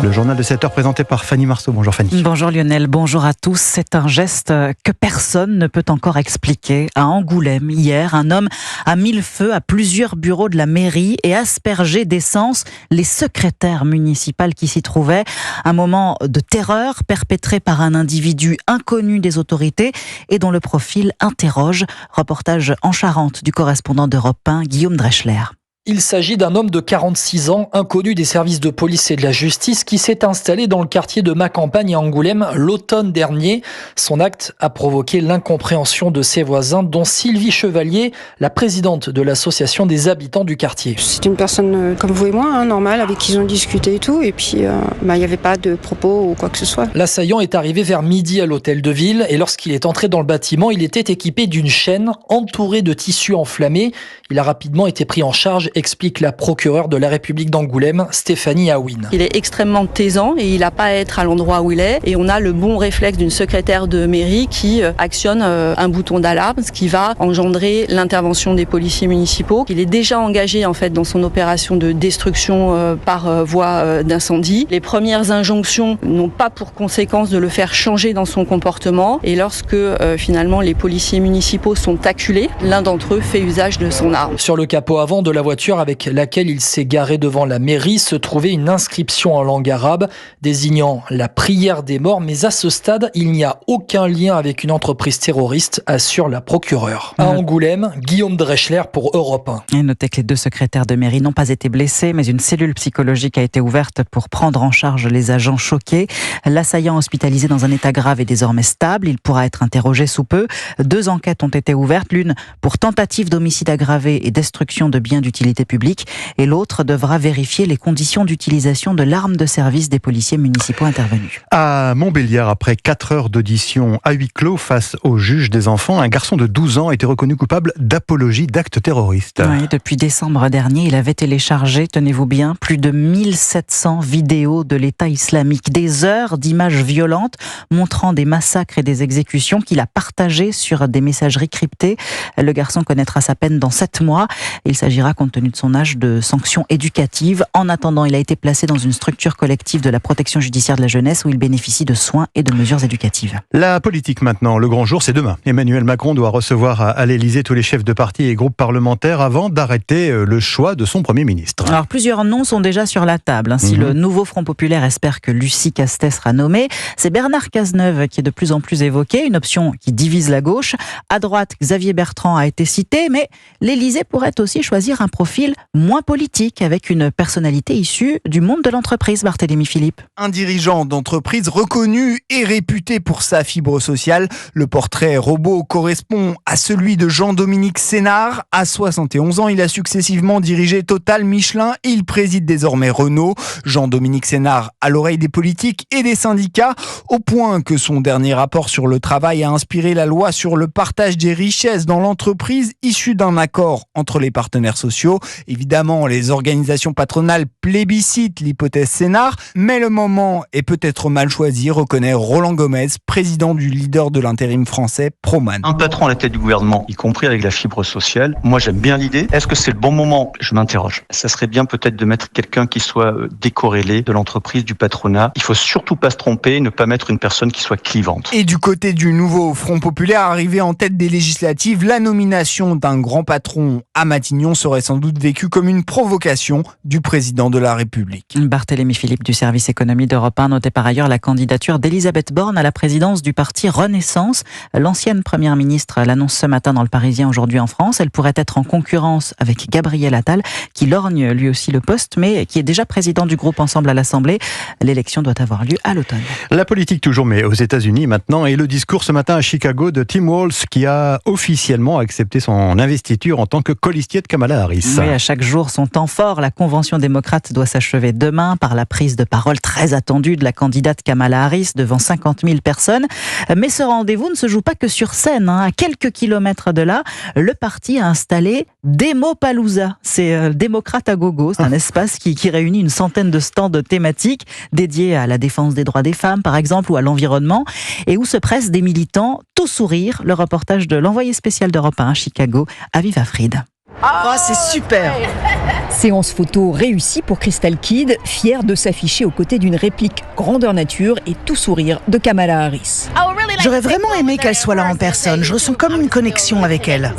Le journal de 7h présenté par Fanny Marceau. Bonjour Fanny. Bonjour Lionel, bonjour à tous. C'est un geste que personne ne peut encore expliquer. À Angoulême, hier, un homme a mis le feu à plusieurs bureaux de la mairie et aspergé d'essence les secrétaires municipales qui s'y trouvaient. Un moment de terreur perpétré par un individu inconnu des autorités et dont le profil interroge. Reportage en Charente du correspondant d'Europe 1, Guillaume Dreschler. Il s'agit d'un homme de 46 ans, inconnu des services de police et de la justice, qui s'est installé dans le quartier de Macampagne à Angoulême l'automne dernier. Son acte a provoqué l'incompréhension de ses voisins, dont Sylvie Chevalier, la présidente de l'association des habitants du quartier. C'est une personne comme vous et moi, normale, avec qui ils ont discuté et tout, et puis il n'y avait pas de propos ou quoi que ce soit. L'assaillant est arrivé vers midi à l'hôtel de ville, et lorsqu'il est entré dans le bâtiment, il était équipé d'une chaîne entourée de tissus enflammés. Il a rapidement été pris en charge, explique la procureure de la République d'Angoulême, Stéphanie Aouine. Il est extrêmement taisant et il n'a pas à être à l'endroit où il est. Et on a le bon réflexe d'une secrétaire de mairie qui actionne un bouton d'alarme, ce qui va engendrer l'intervention des policiers municipaux. Il est déjà engagé en fait dans son opération de destruction par voie d'incendie. Les premières injonctions n'ont pas pour conséquence de le faire changer dans son comportement. Et lorsque finalement les policiers municipaux sont acculés, l'un d'entre eux fait usage de son arme. Sur le capot avant de la voiture avec laquelle il s'est garé devant la mairie se trouvait une inscription en langue arabe désignant la prière des morts, mais à ce stade, il n'y a aucun lien avec une entreprise terroriste, assure la procureure. À Angoulême, Guillaume Dreschler pour Europe 1. Et notez que les deux secrétaires de mairie n'ont pas été blessés, mais une cellule psychologique a été ouverte pour prendre en charge les agents choqués. L'assaillant hospitalisé dans un état grave est désormais stable. Il pourra être interrogé sous peu. 2 enquêtes ont été ouvertes, l'une pour tentative d'homicide aggravé et destruction de biens d'utilité publique, et l'autre devra vérifier les conditions d'utilisation de l'arme de service des policiers municipaux intervenus. À Montbéliard, après 4 heures d'audition à huis clos face au juge des enfants, un garçon de 12 ans a été reconnu coupable d'apologie d'actes terroristes. Oui, depuis décembre dernier, il avait téléchargé, tenez-vous bien, plus de 1700 vidéos de l'État islamique, des heures d'images violentes montrant des massacres et des exécutions qu'il a partagées sur des messageries cryptées. Le garçon connaîtra sa peine dans 7 mois. Il s'agira, compte tenu de son âge, de sanctions éducatives. En attendant, il a été placé dans une structure collective de la protection judiciaire de la jeunesse où il bénéficie de soins et de mesures éducatives. La politique maintenant, le grand jour, c'est demain. Emmanuel Macron doit recevoir à l'Élysée tous les chefs de partis et groupes parlementaires avant d'arrêter le choix de son Premier ministre. Alors plusieurs noms sont déjà sur la table. Si le nouveau Front Populaire espère que Lucie Castet sera nommée, c'est Bernard Cazeneuve qui est de plus en plus évoqué, une option qui divise la gauche. À droite, Xavier Bertrand a été cité, mais l'Élysée pourrait aussi choisir un profil moins politique, avec une personnalité issue du monde de l'entreprise, Barthélémy Philippe. Un dirigeant d'entreprise reconnu et réputé pour sa fibre sociale. Le portrait robot correspond à celui de Jean-Dominique Sénard. À 71 ans, il a successivement dirigé Total, Michelin et il préside désormais Renault. Jean-Dominique Sénard à l'oreille des politiques et des syndicats, au point que son dernier rapport sur le travail a inspiré la loi sur le partage des richesses dans l'entreprise, issue d'un accord entre les partenaires sociaux. Évidemment, les organisations patronales plébiscitent l'hypothèse Sénard, mais le moment est peut-être mal choisi, reconnaît Roland Gomez, président du leader de l'intérim français Proman. Un patron à la tête du gouvernement, y compris avec la fibre sociale, moi j'aime bien l'idée. Est-ce que c'est le bon moment ? Je m'interroge. Ça serait bien peut-être de mettre quelqu'un qui soit décorrélé de l'entreprise, du patronat. Il faut surtout pas se tromper, ne pas mettre une personne qui soit clivante. Et du côté du nouveau Front Populaire, arrivé en tête des législatives, la nomination d'un grand patron à Matignon serait sans doute vécue comme une provocation du président de la République. Barthélémy Philippe du service économie d'Europe 1 notait par ailleurs la candidature d'Elisabeth Borne à la présidence du parti Renaissance. L'ancienne première ministre l'annonce ce matin dans Le Parisien, aujourd'hui en France. Elle pourrait être en concurrence avec Gabriel Attal, qui lorgne lui aussi le poste, mais qui est déjà président du groupe Ensemble à l'Assemblée. L'élection doit avoir lieu à l'automne. La politique toujours, mais aux États-Unis maintenant, et le discours ce matin à Chicago de Tim Walz, qui a officiellement accepté son investiture en tant que colistier de Kamala Harris. Oui, à chaque jour son temps fort. La convention démocrate doit s'achever demain par la prise de parole très attendue de la candidate Kamala Harris devant 50 000 personnes. Mais ce rendez-vous ne se joue pas que sur scène. À quelques kilomètres de là, le parti a installé Demopalooza. C'est démocrate à gogo. C'est un espace qui réunit une centaine de stands thématiques dédiés à la défense des droits des femmes, par exemple, ou à l'environnement, et où se pressent des militants tout sourire. Le reportage de l'envoyé spécial d'Europe 1 à Chicago, Aviv Afride. Oh, c'est super! Séance photo réussie pour Crystal Kidd, fière de s'afficher aux côtés d'une réplique grandeur nature et tout sourire de Kamala Harris. J'aurais vraiment aimé qu'elle soit là en personne. Je ressens comme une connexion avec elle.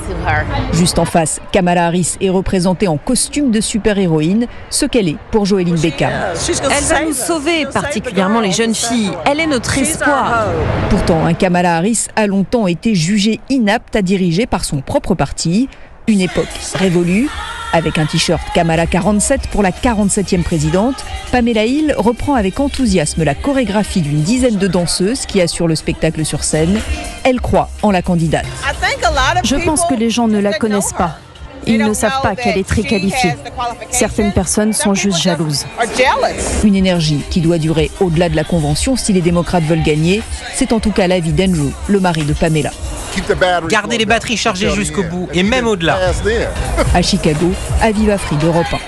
Juste en face, Kamala Harris est représentée en costume de super-héroïne, ce qu'elle est pour Joéline Beckham. Elle va nous sauver, particulièrement les jeunes filles. Elle est notre espoir. Pourtant, un Kamala Harris a longtemps été jugée inapte à diriger par son propre parti. Une époque révolue. Avec un t-shirt Kamala 47 pour la 47e présidente, Pamela Hill reprend avec enthousiasme la chorégraphie d'une dizaine de danseuses qui assurent le spectacle sur scène. Elle croit en la candidate. Je pense que les gens ne la connaissent pas. Ils ne savent pas qu'elle est très qualifiée. Certaines personnes sont juste jalouses. Une énergie qui doit durer au-delà de la convention si les démocrates veulent gagner. C'est en tout cas l'avis d'Andrew, le mari de Pamela. Gardez les batteries chargées jusqu'au bout et même au-delà. À Chicago, Aviva Free d'Europe 1.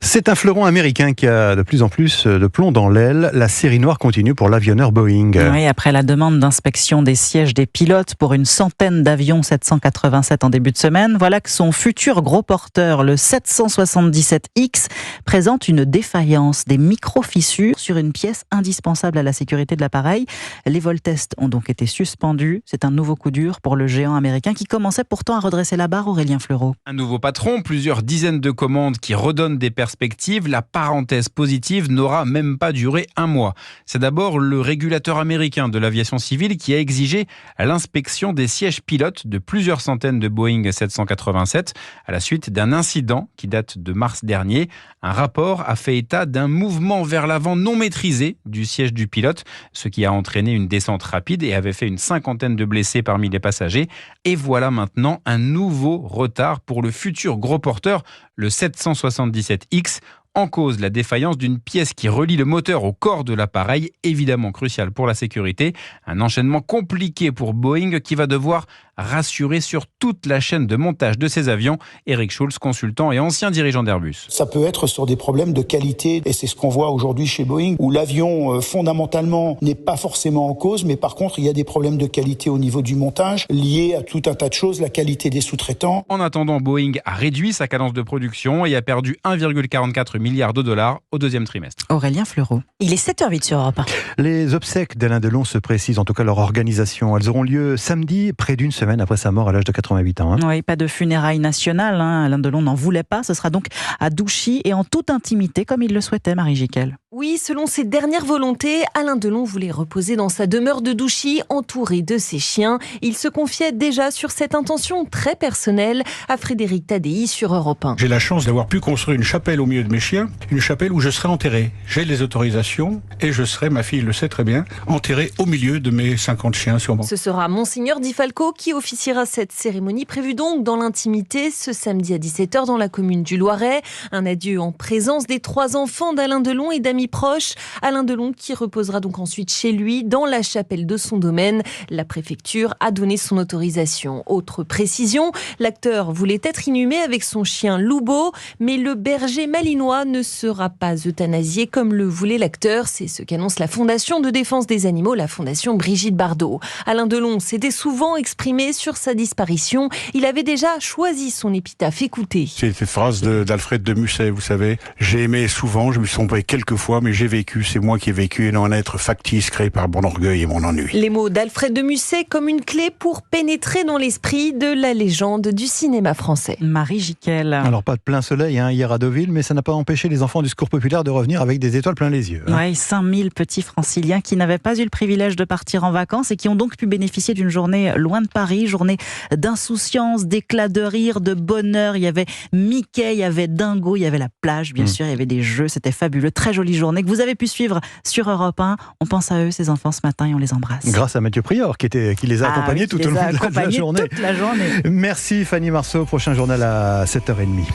C'est un fleuron américain qui a de plus en plus de plomb dans l'aile. La série noire continue pour l'avionneur Boeing. Oui, après la demande d'inspection des sièges des pilotes pour une centaine d'avions 787 en début de semaine, voilà que son futur gros porteur, le 777X, présente une défaillance, des micro-fissures sur une pièce indispensable à la sécurité de l'appareil. Les vols tests ont donc été suspendus. C'est un nouveau coup dur pour le géant américain qui commençait pourtant à redresser la barre, Aurélien Fleureau. Un nouveau patron, plusieurs dizaines de commandes qui redonnent des perspectives. La parenthèse positive n'aura même pas duré un mois. C'est d'abord le régulateur américain de l'aviation civile qui a exigé l'inspection des sièges pilotes de plusieurs centaines de Boeing 787 à la suite d'un incident qui date de mars dernier. Un rapport a fait état d'un mouvement vers l'avant non maîtrisé du siège du pilote, ce qui a entraîné une descente rapide et avait fait une cinquantaine de blessés parmi les passagers. Et voilà maintenant un nouveau retard pour le futur gros porteur, le 777X. En cause, la défaillance d'une pièce qui relie le moteur au corps de l'appareil, évidemment crucial pour la sécurité. Un enchaînement compliqué pour Boeing qui va devoir rassurer sur toute la chaîne de montage de ses avions. Eric Schulz, consultant et ancien dirigeant d'Airbus. Ça peut être sur des problèmes de qualité et c'est ce qu'on voit aujourd'hui chez Boeing où l'avion fondamentalement n'est pas forcément en cause, mais par contre il y a des problèmes de qualité au niveau du montage liés à tout un tas de choses, la qualité des sous-traitants. En attendant, Boeing a réduit sa cadence de production et a perdu 1,44 milliard de dollars au deuxième trimestre. Aurélien Fleureau. Il est 7h08 sur Europe 1. Les obsèques d'Alain Delon se précisent, en tout cas leur organisation. Elles auront lieu samedi, près d'une semaine après sa mort à l'âge de 88 ans. Oui, pas de funérailles nationales. Alain Delon n'en voulait pas. Ce sera donc à Douchy et en toute intimité, comme il le souhaitait, Marie Jiquel. Oui, selon ses dernières volontés, Alain Delon voulait reposer dans sa demeure de Douchy, entouré de ses chiens. Il se confiait déjà sur cette intention très personnelle à Frédéric Tadei sur Europe 1. J'ai la chance d'avoir pu construire une chapelle au milieu de mes chiens, une chapelle où je serai enterré. J'ai les autorisations et je serai, ma fille le sait très bien, enterré au milieu de mes 50 chiens sûrement. Ce sera Monseigneur Di Falco qui officiera cette cérémonie prévue donc dans l'intimité ce samedi à 17h dans la commune du Loiret. Un adieu en présence des 3 enfants d'Alain Delon et d'amis proches. Alain Delon qui reposera donc ensuite chez lui dans la chapelle de son domaine. La préfecture a donné son autorisation. Autre précision, l'acteur voulait être inhumé avec son chien Loubo, mais le berger malinois ne sera pas euthanasié comme le voulait l'acteur. C'est ce qu'annonce la Fondation de défense des animaux, la Fondation Brigitte Bardot. Alain Delon s'était souvent exprimé sur sa disparition. Il avait déjà choisi son épitaphe. Écoutez. C'est cette phrase d'Alfred de Musset, vous savez. J'ai aimé souvent, je me suis trompé quelques fois, mais j'ai vécu, c'est moi qui ai vécu, et non un être factice créé par mon orgueil et mon ennui. Les mots d'Alfred de Musset comme une clé pour pénétrer dans l'esprit de la légende du cinéma français. Marie Jiquel. Alors pas de plein soleil hier à Deauville, mais ça n'a pas empêché les enfants du Secours populaire de revenir avec des étoiles plein les yeux. Oui, 5000 petits franciliens qui n'avaient pas eu le privilège de partir en vacances et qui ont donc pu bénéficier d'une journée loin de Paris, journée d'insouciance, d'éclat de rire, de bonheur. Il y avait Mickey, il y avait Dingo, il y avait la plage, bien sûr, il y avait des jeux, c'était fabuleux. Très jolie journée que vous avez pu suivre sur Europe 1. On pense à eux, ces enfants, ce matin, et on les embrasse. Grâce à Mathieu Prior qui les a accompagnés tout au long de la journée. Toute la journée. Merci Fanny Marceau, prochain journal à 7h30.